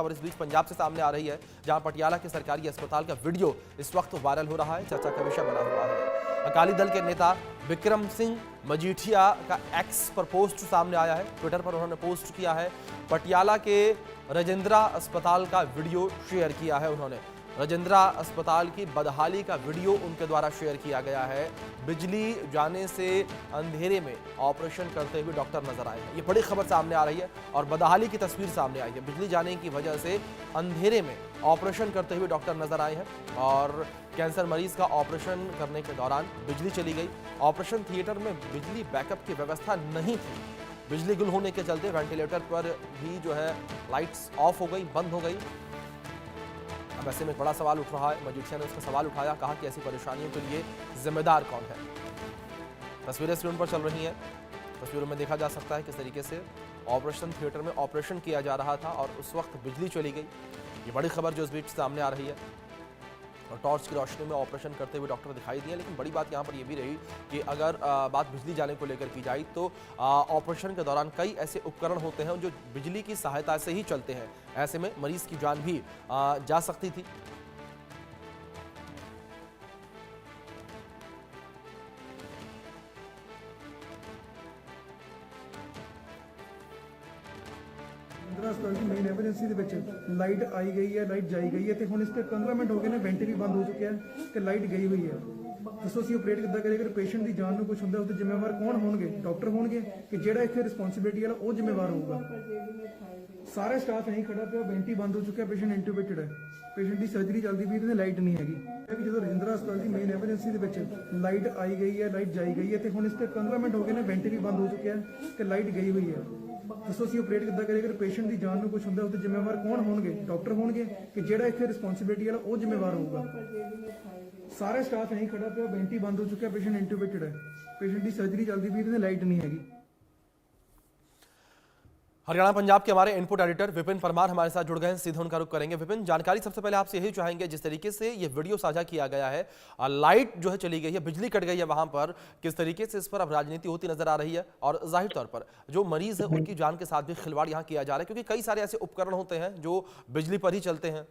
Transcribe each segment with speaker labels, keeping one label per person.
Speaker 1: खबर इस बीच पंजाब से सामने आ रही है, जहां पटियाला के सरकारी अस्पताल का वीडियो इस वक्त वायरल हो रहा है, चर्चा का विषय बना हुआ है। अकाली दल के नेता विक्रम सिंह मजीठिया का एक्स पर पोस्ट सामने आया है। ट्विटर पर उन्होंने पोस्ट किया है, पटियाला के राजेंद्रा अस्पताल का वीडियो शेयर किया है। उन्होंने राजेंद्रा अस्पताल की बदहाली का वीडियो उनके द्वारा शेयर किया गया है। बिजली जाने से अंधेरे में ऑपरेशन करते हुए डॉक्टर नजर आए हैं। ये बड़ी खबर सामने आ रही है और बदहाली की तस्वीर सामने आई है। बिजली जाने की वजह से अंधेरे में ऑपरेशन करते हुए डॉक्टर नजर आए हैं और कैंसर मरीज का ऑपरेशन करने के दौरान बिजली चली गई। ऑपरेशन थिएटर में बिजली बैकअप की व्यवस्था नहीं थी। बिजली गुल होने के चलते वेंटिलेटर पर भी जो है लाइट्स ऑफ हो गई, बंद हो गई। अब ऐसे में एक बड़ा सवाल उठ रहा है। मजीठिया ने उसका सवाल उठाया, कहा कि ऐसी परेशानियों के लिए जिम्मेदार कौन है। तस्वीरें स्क्रीन पर चल रही हैं। तस्वीरों में देखा जा सकता है किस तरीके से ऑपरेशन थिएटर में ऑपरेशन किया जा रहा था और उस वक्त बिजली चली गई। ये बड़ी खबर जो इस बीच सामने आ रही है और टॉर्च की रोशनी में ऑपरेशन करते हुए डॉक्टर दिखाई दिए। लेकिन बड़ी बात यहाँ पर यह भी रही कि अगर बात बिजली जाने को लेकर की जाए तो ऑपरेशन के दौरान कई ऐसे उपकरण होते हैं जो बिजली की सहायता से ही चलते हैं। ऐसे में मरीज की जान भी जा सकती थी।
Speaker 2: अस्पताल की मेन एमरजेंसी ਦੇ ਵਿੱਚ ਲਾਈਟ ਆਈ ਗਈ ਹੈ, ਲਾਈਟ ਜਾਈ ਗਈ ਹੈ ਤੇ ਹੁਣ ਇਸ ਤੇ 15 ਮਿੰਟ ਹੋ ਗਏ ਨੇ, ਵੈਂਟ ਵੀ ਬੰਦ ਹੋ ਚੁੱਕਿਆ ਹੈ ਤੇ ਲਾਈਟ ਗਈ ਹੋਈ ਹੈ। ਦੱਸੋ ਅਸੀਂ ਆਪਰੇਟ ਕਿੱਦਾਂ ਕਰੀਏ? ਅਗਰ ਪੇਸ਼ੈਂਟ ਦੀ ਜਾਨ ਨੂੰ ਕੁਝ ਹੁੰਦਾ ਉਹਦੇ ਜ਼ਿੰਮੇਵਾਰ ਕੌਣ ਹੋਣਗੇ? ਡਾਕਟਰ ਹੋਣਗੇ ਕਿ ਜਿਹੜਾ ਇੱਥੇ ਰਿਸਪੌਂਸਿਬਿਲਟੀ ਵਾਲਾ ਉਹ ਜ਼ਿੰਮੇਵਾਰ ਹੋਊਗਾ? ਸਾਰਾ ਸਟਾਫ ਨਹੀਂ ਖੜਾ ਪਿਆ, ਵੈਂਟ ਹੀ ਬੰਦ ਹੋ ਚੁੱਕਿਆ, ਪੇਸ਼ੈਂਟ ਇੰਟੂਬੇਟਡ ਹੈ, ਪੇਸ਼ੈਂਟ ਦੀ ਸਰਜਰੀ ਚੱਲਦੀ ਪਈ ਤੇ ਲਾਈਟ ਨਹੀਂ ਹੈਗੀ। ਕਿ ਜਦੋਂ ਰਾਜਿੰਦਰਾ ਹਸਪਤਾਲ ਦੀ ਮੇਨ ਐਮਰਜੈਂਸੀ ਦੇ ਵਿੱਚ ਲਾਈਟ ਆਈ ਗਈ ਹੈ, ਲਾਈਟ ਜਾਈ ਗਈ ਹੈ ਤੇ ਹੁਣ ਇਸ ਤੇ 15 ਮਿੰਟ ਹੋ ਗਏ ਨੇ, ਵੈਂਟ ਵੀ ਬੰਦ ਹੋ ਚੁੱਕਿਆ ਹੈ ਤੇ ਲਾਈਟ ਗਈ ਹੋਈ ਹੈ। ਦੱਸੋ ਅਸੀਂ ਆਪਰੇਟ ਕਿੱਦਾਂ ਕਰੀਏ? ਅਗਰ ਪੇਸ਼ੈਂਟ ਦੀ ਜਾਨ ਨੂੰ ਕੁਝ ਹੁੰਦਾ ਉਹਦੇ ਜ਼ਿੰਮੇਵਾਰ ਕੌਣ ਹੋਣਗੇ? ਡਾਕਟਰ ਹੋਣਗੇ ਕਿ ਜਿਹੜਾ ਇੱਥੇ ਰਿਸਪੌਂਸਿਬਿਲਟੀ ਵਾਲਾ ਉਹ ਜ਼ਿੰਮੇਵਾਰ ਹੋਊਗਾ? ਸਾਰਾ ਸਟਾਫ ਨਹੀਂ ਖੜਾ ਪਿਆ, ਵੈਂਟ ਹੀ ਬੰਦ ਹੋ ਚੁੱਕਿਆ, ਪੇਸ਼ੈਂਟ ਇੰਟੂਬੇਟਡ ਹੈ, ਪੇਸ਼ੈਂਟ ਦੀ ਸਰਜਰੀ ਚੱਲਦੀ ਪਈ ਤੇ ਲਾਈਟ नहीं हैगी।
Speaker 1: हरियाणा पंजाब के हमारे इनपुट एडिटर विपिन परमार हमारे साथ जुड़ गए हैं, सीधे उनका रुख करेंगे। विपिन, जानकारी सबसे पहले आपसे यही चाहेंगे, जिस तरीके से ये वीडियो साझा किया गया है, लाइट जो है चली गई है, बिजली कट गई है वहां पर, किस तरीके से इस पर अब राजनीति होती नजर आ रही है और जाहिर तौर पर जो मरीज है उनकी जान के साथ भी खिलवाड़ यहाँ किया जा रहा है, क्योंकि कई सारे ऐसे उपकरण होते हैं जो बिजली पर ही चलते हैं।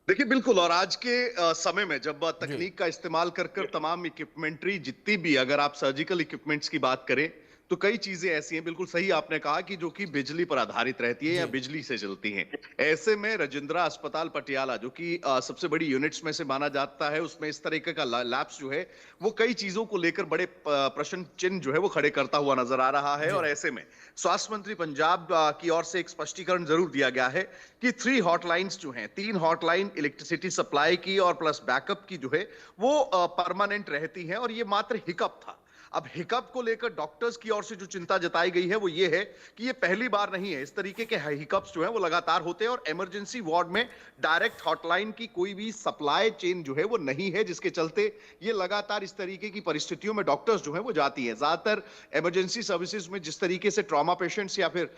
Speaker 3: देखिए बिल्कुल, और आज के समय में जब तकनीक का इस्तेमाल कर तमाम इक्विपमेंट्री जितनी भी, अगर आप सर्जिकल इक्विपमेंट्स की बात करें तो कई चीजें ऐसी हैं, बिल्कुल सही आपने कहा, कि जो कि बिजली पर आधारित रहती है या बिजली से चलती हैं। ऐसे में राजेंद्रा अस्पताल पटियाला, जो कि सबसे बड़ी यूनिट्स में से माना जाता है, उसमें इस तरीके का लैप्स जो है वो कई चीजों को लेकर बड़े प्रश्न चिन्ह जो है वो खड़े करता हुआ नजर आ रहा है। और ऐसे में स्वास्थ्य मंत्री पंजाब की ओर से एक स्पष्टीकरण जरूर दिया गया है कि 3 हॉटलाइंस जो हैं, 3 हॉटलाइन इलेक्ट्रिसिटी सप्लाई की और प्लस बैकअप की जो है वो परमानेंट रहती है। और ये मात्र हिकअप था। अब हिकअप को लेकर डॉक्टर्स की ओर से जो चिंता जताई गई है वो ये है कि ये पहली बार नहीं है, इस तरीके के हिकअप्स जो है वो लगातार होते हैं और इमरजेंसी वार्ड में डायरेक्ट हॉटलाइन की कोई भी सप्लाई चेन जो है वो नहीं है, जिसके चलते ये लगातार इस तरीके की परिस्थितियों में डॉक्टर्स जो है वो जाती हैं। ज्यादातर इमरजेंसी सर्विसेज में जिस तरीके से ट्रॉमा पेशेंट्स या फिर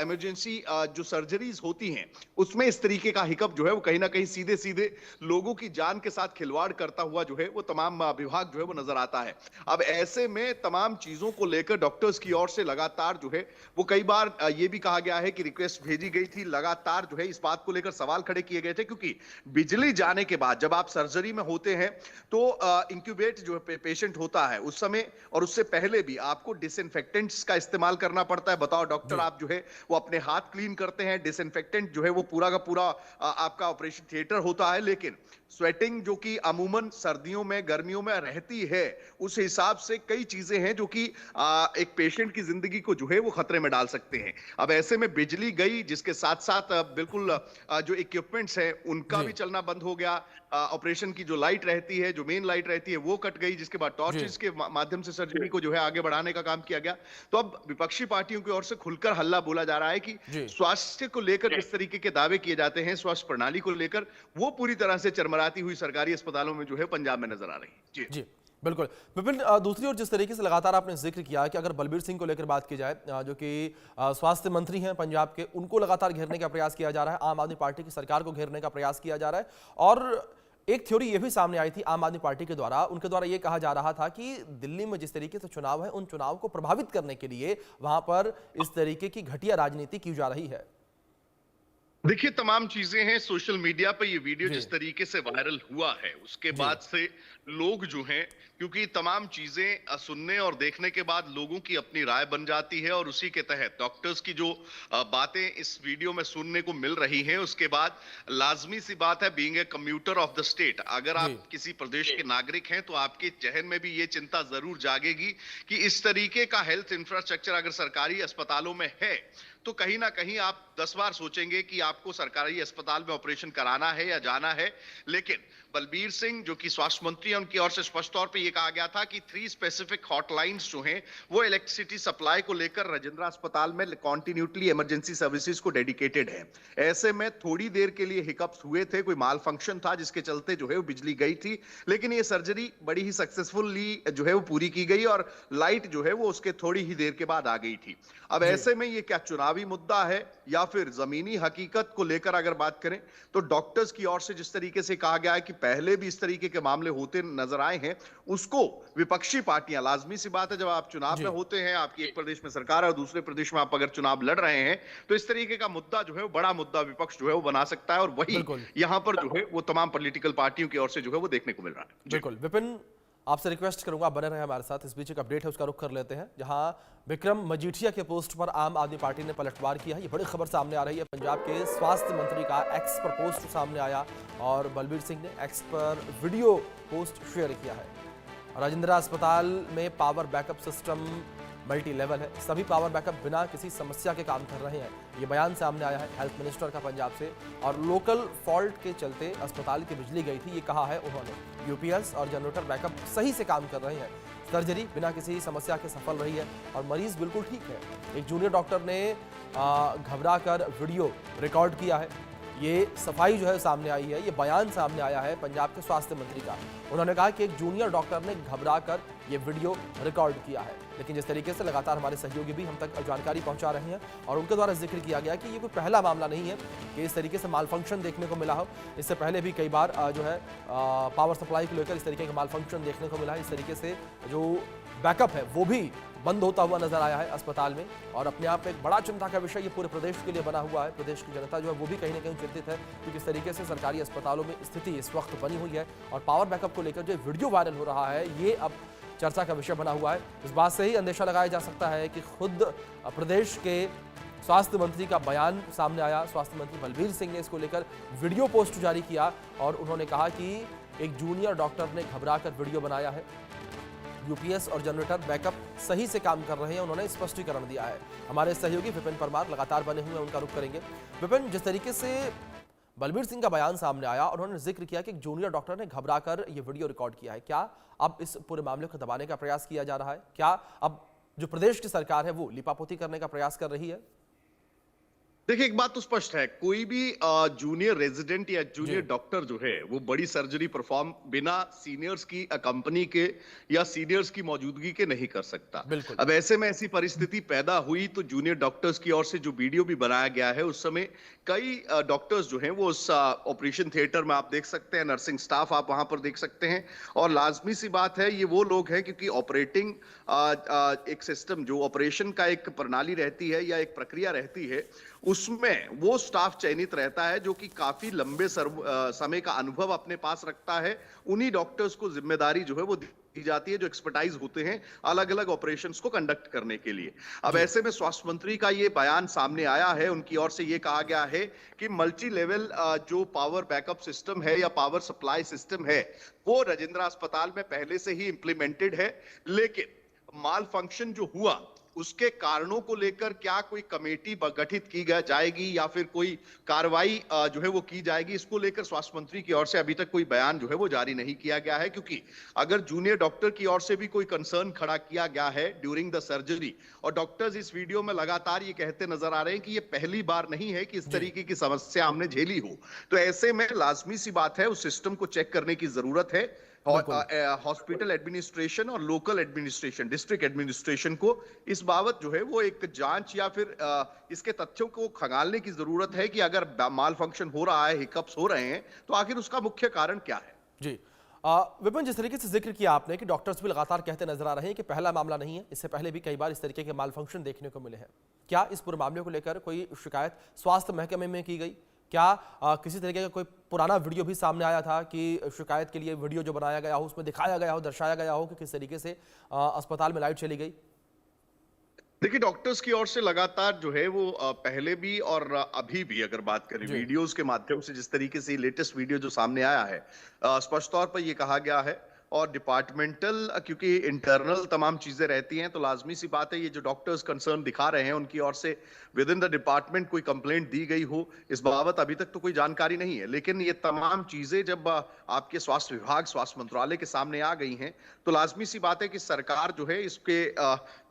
Speaker 3: इमरजेंसी जो सर्जरीज होती हैं उसमें इस तरीके का हिकअप जो है वो कहीं ना कहीं सीधे सीधे लोगों की जान के साथ खिलवाड़ करता हुआ जो है वो तमाम विभाग जो है वो नजर आता है। अब ऐसे में तमाम चीजों को लेकर डॉक्टर्स की ओर से लगातार जो है वो कई बार ये भी कहा गया है कि रिक्वेस्ट भेजी गई थी, लगातार जो है इस बात को लेकर सवाल खड़े किए गए थे, क्योंकि बिजली जाने के बाद जब आप सर्जरी में होते हैं तो इंक्यूबेट जो पेशेंट होता है उस समय और उससे पहले भी आपको डिसइंफेक्टेंट्स का इस्तेमाल करना पड़ता है। बताओ डॉक्टर, आप जो है वो अपने हाथ क्लीन करते हैं, डिसइंफेक्टेंट जो है वो पूरा का पूरा आपका ऑपरेशन थिएटर होता है, लेकिन स्वेटिंग जो कि अमूमन सर्दियों में गर्मियों में रहती है, उस हिसाब से कई चीजें हैं जो कि एक पेशेंट की जिंदगी को जो है वो खतरे में डाल सकते हैं। अब ऐसे में बिजली गई, जिसके साथ साथ बिल्कुल जो इक्विपमेंट्स है उनका भी चलना बंद हो गया। ऑपरेशन की जो लाइट रहती है, जो मेन लाइट रहती है वो कट गई, जिसके बाद टॉर्चेस के माध्यम से सर्जरी को जो है आगे बढ़ाने का काम किया गया। तो अब विपक्षी पार्टियों की ओर से खुलकर हल्ला बोला जा रहा है कि स्वास्थ्य को लेकर जिस तरीके के दावे किए जाते हैं, स्वास्थ्य प्रणाली को लेकर, वो पूरी तरह से चरमराती हुई सरकारी अस्पतालों में जो है पंजाब में नजर आ रही है।
Speaker 1: जी बिल्कुल विपिन, दूसरी ओर जिस तरीके से लगातार आपने जिक्र किया कि अगर बलबीर सिंह को लेकर बात की जाए, जो कि स्वास्थ्य मंत्री हैं पंजाब के, उनको लगातार घेरने का प्रयास किया जा रहा है, आम आदमी पार्टी की सरकार को घेरने का प्रयास किया जा रहा है। और एक थ्योरी ये भी सामने आई थी आम आदमी पार्टी के द्वारा, उनके द्वारा ये कहा जा रहा था कि दिल्ली में जिस तरीके से चुनाव है, उन चुनाव को प्रभावित करने के लिए वहां पर इस तरीके की घटिया राजनीति की जा रही है।
Speaker 3: देखिए, तमाम चीजें हैं सोशल मीडिया पे। ये वीडियो
Speaker 1: जी
Speaker 3: जिस तरीके से वायरल हुआ है उसके
Speaker 1: जी
Speaker 3: बाद से लोग जो हैं, क्योंकि तमाम चीजें सुनने और देखने के बाद लोगों की अपनी राय बन जाती है, और उसी के तहत डॉक्टर्स की जो बातें इस वीडियो में सुनने को मिल रही हैं, उसके बाद लाजमी सी बात है, being a commuter of the state, अगर
Speaker 1: जी
Speaker 3: आप किसी प्रदेश के नागरिक हैं तो आपके जहन में भी ये चिंता जरूर जागेगी कि इस तरीके का हेल्थ इंफ्रास्ट्रक्चर अगर सरकारी अस्पतालों में है तो कहीं ना कहीं आप 10 बार सोचेंगे कि आपको सरकारी अस्पताल में ऑपरेशन कराना है या जाना है। लेकिन बलबीर सिंह जो कि स्वास्थ्य मंत्री हैं, उनकी ओर से स्पष्ट तौर पे ये कहा गया था कि 3 स्पेसिफिक हॉटलाइंस जो हैं वो इलेक्ट्रिसिटी सप्लाई को लेकर राजेंद्र अस्पताल में कॉन्टिन्यूटली इमरजेंसी सर्विसेज को डेडिकेटेड है। ऐसे में थोड़ी देर के लिए हिकअप्स हुए थे, कोई माल फंक्शन था जिसके चलते जो है वो बिजली गई थी, लेकिन ये सर्जरी बड़ी ही सक्सेसफुली जो है वो पूरी की गई और लाइट जो है वो उसके थोड़ी ही देर के बाद आ गई थी। अब
Speaker 1: जी
Speaker 3: ऐसे में ये क्या चुनावी मुद्दा है या फिर जमीनी हकीकत को लेकर अगर बात करें तो डॉक्टर्स की ओर से जिस तरीके से कहा गया है कि पहले भी इस तरीके के मामले होते नजर आए हैं, उसको विपक्षी पार्टियां, लाजमी सी बात है जब आप चुनाव
Speaker 1: जी
Speaker 3: में होते हैं, आपकी एक प्रदेश में सरकार है और दूसरे प्रदेश में आप अगर चुनाव लड़ रहे हैं, तो इस तरीके का मुद्दा जो है वो बड़ा मुद्दा विपक्ष जो है वो बना सकता है, और वही
Speaker 1: बिल्कुल
Speaker 3: यहां पर जो है वो तमाम पॉलिटिकल पार्टियों की ओर से जो है वो देखने को मिल रहा है। जी।
Speaker 1: बिल्कुल विपिन, आपसे रिक्वेस्ट करूंगा बने रहे हमारे साथ। इस बीच एक अपडेट है उसका रुख कर लेते हैं, जहां विक्रम मजीठिया के पोस्ट पर आम आदमी पार्टी ने पलटवार किया है। ये बड़ी खबर सामने आ रही है। पंजाब के स्वास्थ्य मंत्री का एक्स पर पोस्ट सामने आया और बलबीर सिंह ने एक्स पर वीडियो पोस्ट शेयर किया है। राजेंद्र अस्पताल में power backup system multi level है, सभी पावर बैकअप बिना किसी समस्या के काम कर रहे हैं। ये बयान सामने आया है हेल्थ मिनिस्टर का पंजाब से, और लोकल फॉल्ट के चलते अस्पताल की बिजली गई थी, ये कहा है उन्होंने। यूपीएस और जनरेटर बैकअप सही से काम कर रहे हैं, सर्जरी बिना किसी समस्या के सफल रही है और मरीज बिल्कुल ठीक है। एक जूनियर डॉक्टर ने घबरा कर वीडियो रिकॉर्ड किया है। ये सफाई जो है सामने आई है, ये बयान सामने आया है पंजाब के स्वास्थ्य मंत्री का। उन्होंने कहा कि एक जूनियर डॉक्टर ने घबरा कर ये वीडियो रिकॉर्ड किया है। लेकिन जिस तरीके से लगातार हमारे सहयोगी भी हम तक जानकारी पहुंचा रहे हैं और उनके द्वारा जिक्र किया गया कि ये कोई पहला मामला नहीं है कि इस तरीके से मालफंक्शन देखने को मिला हो। इससे पहले भी कई बार जो है पावर सप्लाई को लेकर इस तरीके का मालफंक्शन देखने को मिला है। इस तरीके से जो बैकअप है वो भी बंद होता हुआ नजर आया है अस्पताल में, और अपने आप में एक बड़ा चिंता का विषय ये पूरे प्रदेश के लिए बना हुआ है। प्रदेश की जनता जो है वो भी कहीं ना कहीं चिंतित है कि किस तरीके से सरकारी अस्पतालों में स्थिति इस वक्त बनी हुई है, और पावर बैकअप को लेकर जो वीडियो वायरल हो रहा है ये अब चर्चा का विषय बना हुआ है। इस बात से ही अंदेशा लगाया जा सकता है कि खुद प्रदेश के स्वास्थ्य मंत्री का बयान सामने आया। स्वास्थ्य मंत्री बलबीर सिंह ने इसको लेकर वीडियो पोस्ट जारी किया और उन्होंने कहा कि एक जूनियर डॉक्टर ने घबरा कर वीडियो बनाया है, यूपीएस और जनरेटर बैकअप सही से काम कर रहे हैं, उन्होंने स्पष्टीकरण दिया है। हमारे सहयोगी विपिन परमार लगातार बने हुए हैं, उनका रुख करेंगे। विपिन, जिस तरीके से बलबीर सिंह का बयान सामने आया और उन्होंने जिक्र किया कि एक जूनियर डॉक्टर ने घबरा कर ये वीडियो रिकॉर्ड किया है, क्या अब इस पूरे मामले को दबाने का प्रयास किया जा रहा है? क्या अब जो प्रदेश की सरकार है वो लिपापोती करने का प्रयास कर रही है?
Speaker 3: देखिए, एक बात तो स्पष्ट है, कोई भी जूनियर रेजिडेंट या जूनियर डॉक्टर जो है वो बड़ी सर्जरी परफॉर्म बिना सीनियर्स की कंपनी के या सीनियर्स की मौजूदगी के नहीं कर सकता। अब ऐसे में ऐसी परिस्थिति पैदा हुई तो जूनियर डॉक्टर्स की ओर से जो वीडियो भी बनाया गया है, उस समय कई डॉक्टर्स जो हैं वो उस ऑपरेशन थिएटर में आप देख सकते हैं, नर्सिंग स्टाफ आप वहां पर देख सकते हैं, और लाजमी सी बात है ये वो लोग हैं क्योंकि ऑपरेटिंग एक सिस्टम जो ऑपरेशन का एक प्रणाली रहती है या एक प्रक्रिया रहती है, उसमें वो स्टाफ चयनित रहता है जो कि काफी लंबे समय का अनुभव अपने पास रखता है। उन्हीं डॉक्टर्स को जिम्मेदारी जो है वो दी जाती है जो एक्सपर्टाइज होते हैं अलग अलग ऑपरेशंस को कंडक्ट करने के लिए। अब ऐसे में स्वास्थ्य मंत्री का ये बयान सामने आया है, उनकी ओर से ये कहा गया है कि मल्टी लेवल जो पावर बैकअप सिस्टम है या पावर सप्लाई सिस्टम है वो राजेंद्र अस्पताल में पहले से ही इंप्लीमेंटेड है, लेकिन माल फंक्शन जो हुआ उसके कारणों को लेकर क्या कोई कमेटी गठित की जाएगी या फिर कोई कार्रवाई जो है वो की जाएगी, इसको लेकर स्वास्थ्य मंत्री की ओर से अभी तक कोई बयान जो है वो जारी नहीं किया गया है। क्योंकि अगर जूनियर डॉक्टर की ओर से भी कोई कंसर्न खड़ा किया गया है ड्यूरिंग द सर्जरी, और डॉक्टर्स इस वीडियो में लगातार ये कहते नजर आ रहे हैं कि ये पहली बार नहीं है कि इस तरीके की समस्या हमने झेली हो, तो ऐसे में लाजमी सी बात है उस सिस्टम को चेक करने की जरूरत है। हॉस्पिटल एडमिनिस्ट्रेशन और लोकल एडमिनिस्ट्रेशन, डिस्ट्रिक्ट एडमिनिस्ट्रेशन को इस बाबत जो है वो एक जांच या फिर इसके तथ्यों को खंगालने की जरूरत है कि अगर माल फंक्शन हो रहा है, हिकअप्स हो रहे हैं, तो आखिर उसका मुख्य कारण क्या है।
Speaker 1: जी विपिन, जिस तरीके से जिक्र किया आपने कि डॉक्टर्स भी लगातार कहते नजर आ रहे हैं कि पहला मामला नहीं है, इससे पहले भी कई बार इस तरीके के माल फंक्शन देखने को मिले हैं, क्या इस पूरे मामले को लेकर कोई शिकायत स्वास्थ्य महकमे में की गई? क्या किसी तरीके का कोई पुराना वीडियो भी सामने आया था कि शिकायत के लिए वीडियो जो बनाया गया हो उसमें दिखाया गया हो, दर्शाया गया हो कि किस तरीके से अस्पताल में लाइट चली गई?
Speaker 3: देखिए, डॉक्टर्स की ओर से लगातार जो है वो पहले भी और अभी भी अगर बात करें
Speaker 1: जी।
Speaker 3: वीडियोस के माध्यम से, जिस तरीके से लेटेस्ट वीडियो जो सामने आया है, स्पष्ट तौर पर ये कहा गया है और डिपार्टमेंटल, क्योंकि इंटरनल तमाम चीजें रहती हैं, तो लाजमी सी बात है ये जो डॉक्टर्स कंसर्न दिखा रहे हैं उनकी ओर से विद इन द डिपार्टमेंट कोई कंप्लेंट दी गई हो, इस बाबत अभी तक तो कोई जानकारी नहीं है। लेकिन ये तमाम चीजें जब आपके स्वास्थ्य विभाग, स्वास्थ्य मंत्रालय के सामने आ गई हैं, तो लाजमी सी बात है कि सरकार जो है इसके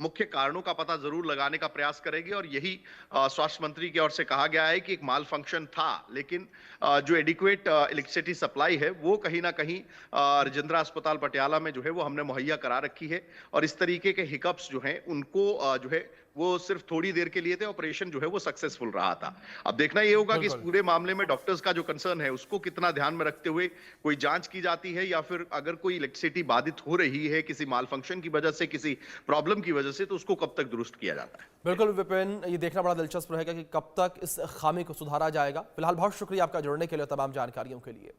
Speaker 3: मुख्य कारणों का पता जरूर लगाने का प्रयास करेगी। और यही स्वास्थ्य मंत्री की ओर से कहा गया है कि एक माल फंक्शन था, लेकिन जो एडिक्वेट इलेक्ट्रिसिटी सप्लाई है वो कहीं ना कहीं राजेंद्र अस्पताल पटियाला में जो है वो हमने मुहैया करा रखी है। और इस तरीके के हिकअप्स जो हैं उनको जो है वो सिर्फ थोड़ी देर के लिए थे, ऑपरेशन जो है वो सक्सेसफुल रहा था। अब देखना ये होगा कि इस
Speaker 1: बिल्कुल।
Speaker 3: पूरे मामले में डॉक्टर्स का जो कंसर्न है उसको कितना ध्यान में रखते हुए कोई जांच की जाती है, या फिर अगर कोई इलेक्ट्रिसिटी बाधित हो रही है किसी माल फंक्शन की वजह से, किसी प्रॉब्लम की वजह से, तो उसको कब तक दुरुस्त किया जाता है।
Speaker 1: बिल्कुल विपिन, ये देखना बड़ा दिलचस्प रहेगा कि कब तक इस खामी को सुधारा जाएगा। फिलहाल बहुत शुक्रिया आपका जुड़ने के लिए, तमाम जानकारियों के लिए।